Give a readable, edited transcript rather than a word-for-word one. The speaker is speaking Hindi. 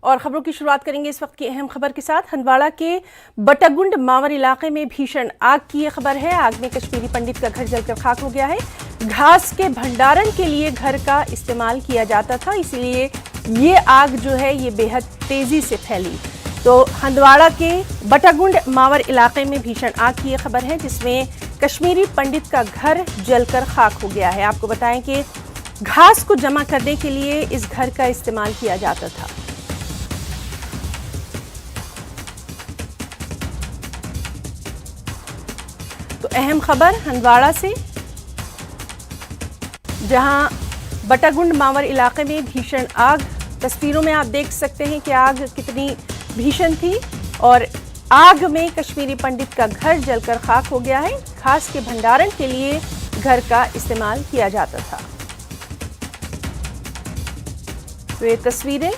और खबरों की शुरुआत करेंगे इस वक्त की अहम खबर के साथ। हंदवाड़ा के बटागुंड मावर इलाके में भीषण आग की ये खबर है। आग में कश्मीरी पंडित का घर जलकर खाक हो गया है। घास के भंडारण के लिए घर का इस्तेमाल किया जाता था, इसीलिए ये आग जो है ये बेहद तेजी से फैली। तो हंदवाड़ा के बटागुंड मावर इलाके में भीषण आग की ये खबर है, जिसमें कश्मीरी पंडित का घर जलकर खाक हो गया है। आपको बताएं कि घास को जमा करने के लिए इस घर का इस्तेमाल किया जाता था। तो अहम खबर हंदवाड़ा से, जहां बटागुंड मावर इलाके में भीषण आग, तस्वीरों में आप देख सकते हैं कि आग कितनी भीषण थी और आग में कश्मीरी पंडित का घर जलकर खाक हो गया है। घास के भंडारण के लिए घर का इस्तेमाल किया जाता था। तो ये तस्वीरें